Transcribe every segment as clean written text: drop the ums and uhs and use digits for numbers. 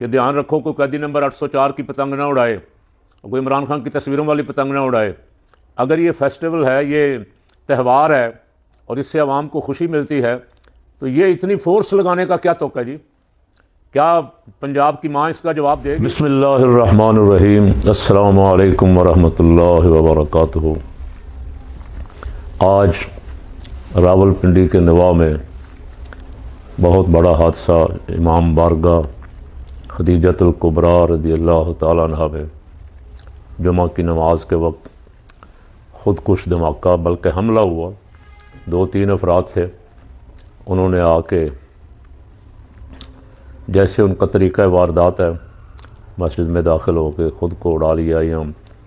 कि ध्यान रखो कोई कैदी नंबर 804 की पतंग ना उड़ाए, कोई इमरान खान की तस्वीरों वाली पतंग ना उड़ाए। अगर ये फेस्टिवल है, ये त्यौहार है और इससे आवाम को खुशी मिलती है, तो ये इतनी फोर्स लगाने का क्या तोक़ है जी? क्या पंजाब की माँ इसका जवाब देगी? बिस्मिल्लाहिर्रहमानिर्रहीम। अस्सलामु अलैकुम वरहमतुल्लाहि वबरकातुहू। आज रावलपिंडी के नवा में बहुत बड़ा हादसा इमाम बारगाह खदीजतुल कुबरा रज़ियल्लाहु ताला अन्हा में जुमा की नमाज के वक्त ख़ुदकुश धमाका बल्कि हमला हुआ। 2-3 अफराद थे, उन्होंने आके जैसे उनका तरीक़ा वारदात है मस्जिद में दाखिल होकर ख़ुद को उड़ा लिया या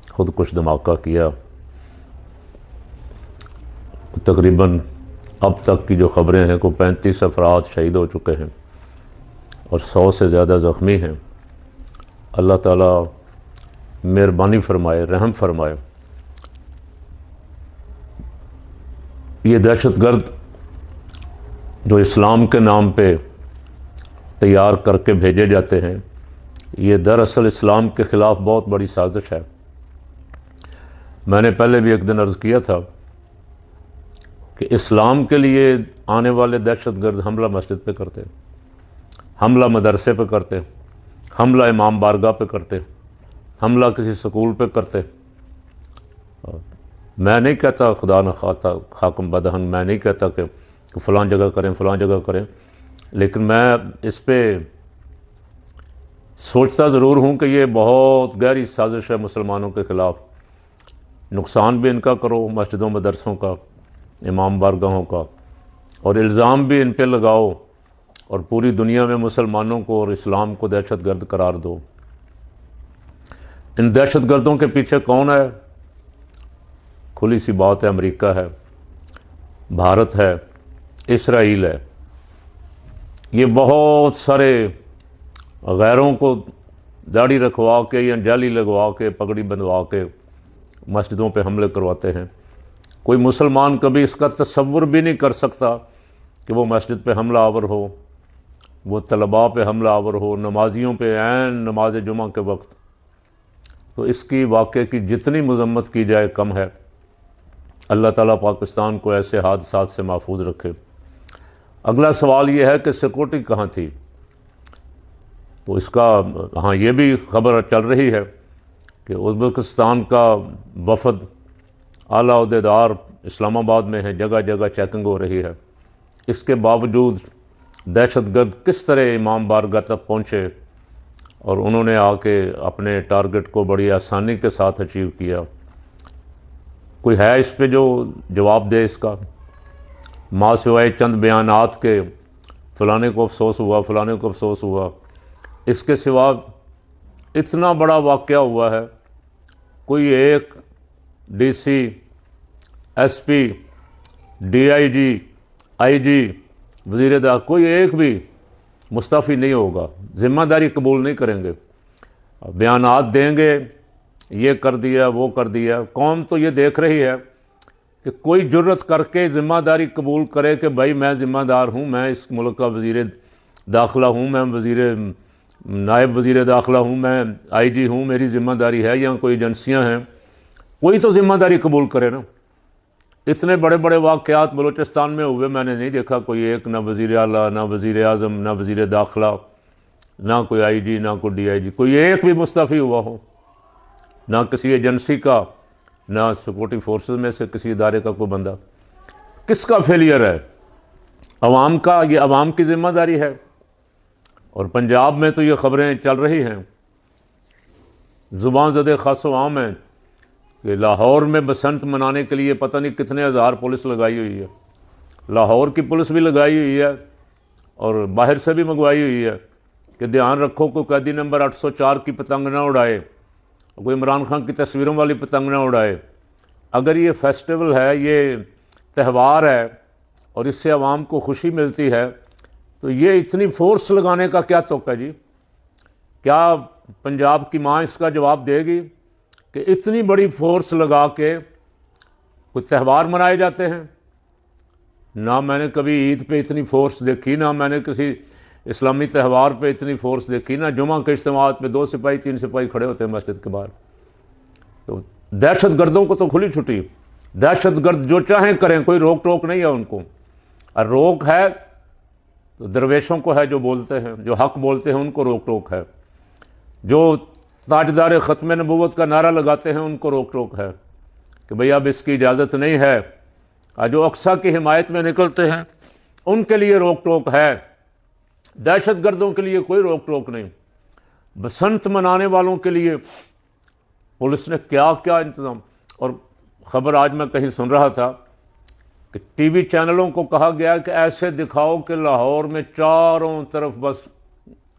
ख़ुदकुश धमाका किया। तकरीबन अब तक की जो ख़बरें हैं को 35 अफराद शहीद हो चुके हैं और 100 से ज़्यादा ज़ख्मी हैं। अल्लाह ताला मेहरबानी फ़रमाए, रहम फ़रमाए। ये दहशतगर्द जो इस्लाम के नाम पे तैयार करके भेजे जाते हैं, ये दरअसल इस्लाम के ख़िलाफ़ बहुत बड़ी साजिश है। मैंने पहले भी एक दिन अर्ज़ किया था कि इस्लाम के लिए आने वाले दहशतगर्द हमला मस्जिद पे करते, हमला मदरसे पे करते, हमला इमाम बारगाह पे करते, हमला किसी स्कूल पे करते। मैं नहीं कहता खुदा न खाता खाकम बदहन, मैं नहीं कहता कि फ़लाँ जगह करें फ़लाँ जगह करें, लेकिन मैं इस पे सोचता ज़रूर हूँ कि ये बहुत गहरी साजिश है मुसलमानों के ख़िलाफ़। नुकसान भी इनका करो मस्जिदों मदरसों का, इमाम बारगाहों का, और इल्ज़ाम भी इन पे लगाओ और पूरी दुनिया में मुसलमानों को और इस्लाम को दहशतगर्द करार दो। इन दहशतगर्दों के पीछे कौन है? खुली सी बात है, अमेरिका है, भारत है, इसराइल है। ये बहुत सारे गैरों को दाढ़ी रखवा के या जाली लगवा के पगड़ी बंधवा के मस्जिदों पे हमले करवाते हैं। कोई मुसलमान कभी इसका तसव्वुर भी नहीं कर सकता कि वो मस्जिद पे हमला आवर हो, वो तलबा पे हमला आवर हो, नमाजियों पे ऐन नमाज जुमा के वक्त। तो इसकी वाक़े की जितनी मज़म्मत की जाए कम है। अल्लाह ताला पाकिस्तान को ऐसे हादसात से महफूज रखे। अगला सवाल ये है कि सिक्योरिटी कहाँ थी? तो इसका हाँ, ये भी खबर चल रही है कि उज़्बेकिस्तान का वफ़द आला ओहदेदार इस्लामाबाद में है, जगह जगह चेकिंग हो रही है। इसके बावजूद दहशतगर्द किस तरह इमाम बारगाह तक पहुँचे और उन्होंने आके अपने टारगेट को बड़ी आसानी के साथ अचीव किया। कोई है इस पे जो जवाब दे इसका? माँ सिवाय चंद बयानात के फ़लाने को अफसोस हुआ, फ़लाने को अफसोस हुआ, इसके सिवा इतना बड़ा वाक़या हुआ है, कोई एक डीसी, एसपी, डीआईजी, आईजी, वज़ीर दाखिला कोई एक भी मुस्तफ़ी नहीं होगा, ज़िम्मेदारी कबूल नहीं करेंगे, बयानात देंगे, ये कर दिया वो कर दिया। कौम तो ये देख रही है कि कोई जुर्रत करके ज़िम्मेदारी कबूल करे कि भाई मैं ज़िम्मेदार हूँ, मैं इस मुल्क का वज़ीर दाखिला हूँ, मैं नायब वज़ीर दाखिला हूँ, मैं आईजी हूँ, मेरी ज़िम्मेदारी है, या कोई एजेंसियाँ हैं, कोई तो ज़िम्मेदारी कबूल करे ना। इतने बड़े बड़े वाक़यात बलूचिस्तान में हुए, मैंने नहीं देखा कोई एक, ना वज़ीर आला, ना वज़ीर आज़म, ना वज़ीर दाखिला, ना कोई आईजी, ना कोई डीआईजी, कोई एक भी मुस्तफ़ी हुआ हो, ना किसी एजेंसी का, ना सिक्योरिटी फोर्सेस में से किसी इदारे का कोई बंदा। किसका फेलियर है? अवाम का। ये अवाम की ज़िम्मेदारी है। और पंजाब में तो ये ख़बरें चल रही हैं, ज़ुबान ज़दे ख़ास आम है कि लाहौर में बसंत मनाने के लिए पता नहीं कितने हज़ार पुलिस लगाई हुई है। लाहौर की पुलिस भी लगाई हुई है और बाहर से भी मंगवाई हुई है कि ध्यान रखो कोई कैदी नंबर 804 की पतंग ना उड़ाए, कोई इमरान खान की तस्वीरों वाली पतंग ना उड़ाए। अगर ये फेस्टिवल है, ये त्यौहार है और इससे आवाम को खुशी मिलती है, तो ये इतनी फोर्स लगाने का क्या तोक़ है जी? क्या पंजाब की माँ इसका जवाब देगी कि इतनी बड़ी फोर्स लगा के कुछ त्यौहार मनाए जाते हैं? ना मैंने कभी ईद पे इतनी फोर्स देखी, ना मैंने किसी इस्लामी त्यौहार पे इतनी फोर्स देखी ना, जुमा के इज्तिमात में 2 सिपाही 3 सिपाही खड़े होते हैं मस्जिद के बाहर। तो दहशत गर्दों को तो खुली छुट्टी, दहशत गर्द जो चाहें करें, कोई रोक टोक नहीं है उनको। और रोक है तो दरवेशों को है, जो बोलते हैं, जो हक बोलते हैं उनको रोक टोक है। जो ताजदार ख़त्म नबूवत का नारा लगाते हैं उनको रोक टोक है कि भई अब इसकी इजाज़त नहीं है। और जो अक्सा की हिमायत में निकलते हैं उनके लिए रोक टोक है, दहशत गर्दों के लिए कोई रोक टोक नहीं। बसंत मनाने वालों के लिए पुलिस ने क्या क्या इंतज़ाम। और ख़बर आज मैं कहीं सुन रहा था कि टीवी चैनलों को कहा गया कि ऐसे दिखाओ कि लाहौर में चारों तरफ बस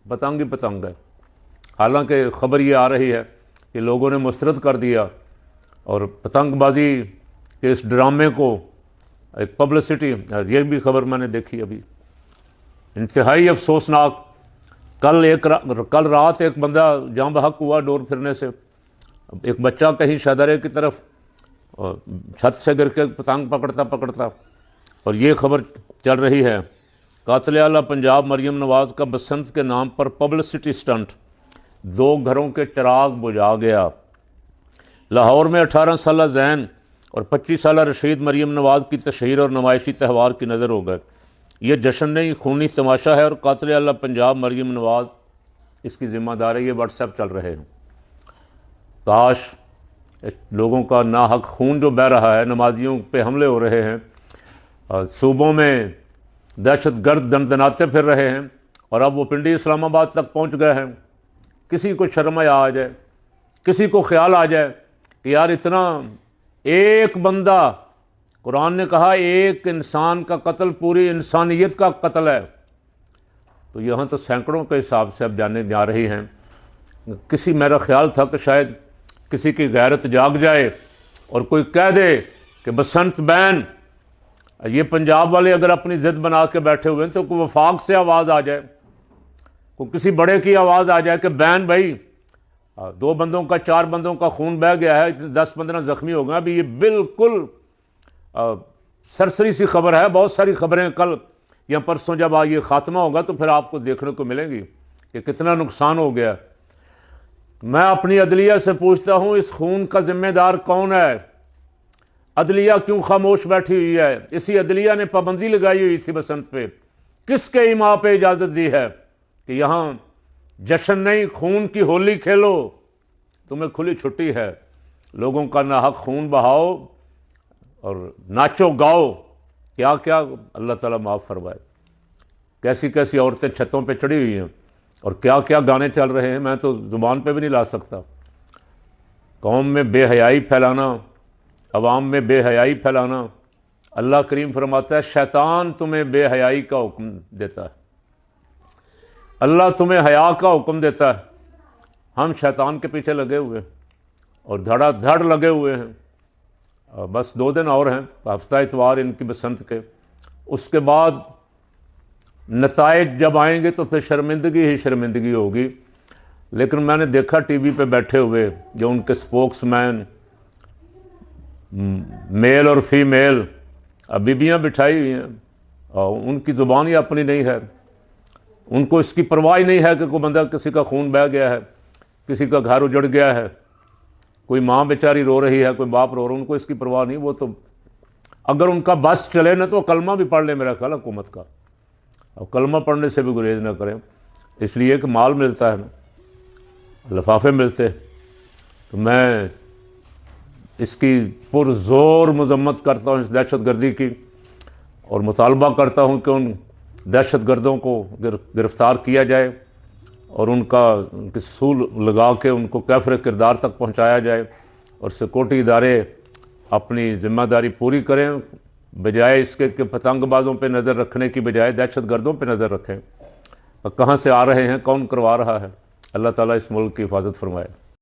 पतंग ही पतंग है। हालांकि ख़बर ये आ रही है कि लोगों ने मुस्तरद कर दिया और पतंगबाजी के इस ड्रामे को एक पब्लिसिटी, ये भी खबर मैंने देखी अभी, इंतहाई अफसोसनाक। कल रात एक बंदा जाँ बहक हुआ डोर फिरने से। एक बच्चा कहीं शदरे की तरफ छत से गिर के पतंग पकड़ता और ये खबर चल रही है, कातिल आला पंजाब मरियम नवाज़ का बसंत के नाम पर पब्लिसिटी स्टंट, 2 घरों के चिराग बुझा गया। लाहौर में 18 साला जैन और 25 साला रशीद मरियम नवाज़ की तशहीर और नुमाइशी त्यौहार की नज़र हो गए। ये जश्न नहीं, खूनी तमाशा है और कातिल आला पंजाब मरियम नवाज़ इसकी ज़िम्मेदार है। ये व्हाट्सएप चल रहे हैं। काश लोगों का नाहक खून जो बह रहा है, नमाजियों पे हमले हो रहे हैं, सूबों में दहशत गर्द दनदनाते फिर रहे हैं और अब वो पिंडी इस्लामाबाद तक पहुंच गए हैं। किसी को शर्म आ जाए, किसी को ख्याल आ जाए कि यार इतना एक बंदा, कुरान ने कहा एक इंसान का कत्ल पूरी इंसानियत का कत्ल है, तो यहाँ तो सैकड़ों के हिसाब से अब जाने जा रही हैं। मेरा ख्याल था कि शायद किसी की गैरत जाग जाए और कोई कह दे कि बसंत बैन। ये पंजाब वाले अगर अपनी ज़िद बना के बैठे हुए हैं तो कोई वफाक से आवाज़ आ जाए, कोई किसी बड़े की आवाज़ आ जाए कि बैन भाई 2 बंदों का 4 बंदों का खून बह गया है, 10-15 ज़ख्मी हो गए। अभी ये बिल्कुल सरसरी सी खबर है। बहुत सारी खबरें कल या परसों जब ये ख़ात्मा होगा तो फिर आपको देखने को मिलेंगी कि कितना नुकसान हो गया। मैं अपनी अदलिया से पूछता हूँ, इस खून का ज़िम्मेदार कौन है? अदलिया क्यों खामोश बैठी हुई है? इसी अदलिया ने पाबंदी लगाई हुई थी बसंत पे। किसके इमाम पे इजाज़त दी है कि यहाँ जश्न नहीं, खून की होली खेलो? तुम्हें खुली छुट्टी है। लोगों का नाहक खून बहाओ और नाचो गाओ, क्या क्या अल्लाह ताला माफ़ फरमाए। कैसी कैसी औरतें छतों पे चढ़ी हुई हैं और क्या क्या गाने चल रहे हैं, मैं तो ज़ुबान पे भी नहीं ला सकता। कौम में बेहयाई फैलाना, अवाम में बेहयाई फैलाना। अल्लाह करीम फरमाता है शैतान तुम्हें बेहयाई का हुक्म देता है, अल्लाह तुम्हें हया का हुक्म देता है। हम शैतान के पीछे लगे हुए हैं और धड़ाधड़ लगे हुए हैं। बस 2 दिन और हैं, हफ्ता इतवार इनकी बसंत के। उसके बाद नताइज जब आएंगे तो फिर शर्मिंदगी ही शर्मिंदगी होगी। लेकिन मैंने देखा टीवी पे बैठे हुए जो उनके स्पोक्समैन, मेल और फीमेल बीबियाँ बिठाई हुई हैं और उनकी ज़ुबान ही अपनी नहीं है। उनको इसकी परवाह ही नहीं है कि कोई बंदा, किसी का खून बह गया है, किसी का घर उजड़ गया है, कोई माँ बेचारी रो रही है, कोई बाप रो रहा है, उनको इसकी परवाह नहीं। वो तो अगर उनका बस चले ना तो कलमा भी पढ़ ले मेरा ख्याल हुकूमत का, और कलमा पढ़ने से भी गुरेज ना करें, इसलिए कि माल मिलता है ना, लिफाफे मिलते। तो मैं इसकी पुरज़ोर मजम्मत करता हूँ इस दहशत गर्दी की, और मुतालबा करता हूँ कि उन दहशत गर्दों को गिरफ़्तार किया जाए और उनकी सूल लगा के उनको कैफ़र किरदार तक पहुँचाया जाए और सिक्योरिटी इदारे अपनी ज़िम्मेदारी पूरी करें, बजाय इसके कि पतंगबाजों पे नज़र रखने की बजाय दहशत गर्दों पे नज़र रखें। कहाँ से आ रहे हैं, कौन करवा रहा है। अल्लाह ताला इस मुल्क की हिफाजत फरमाए।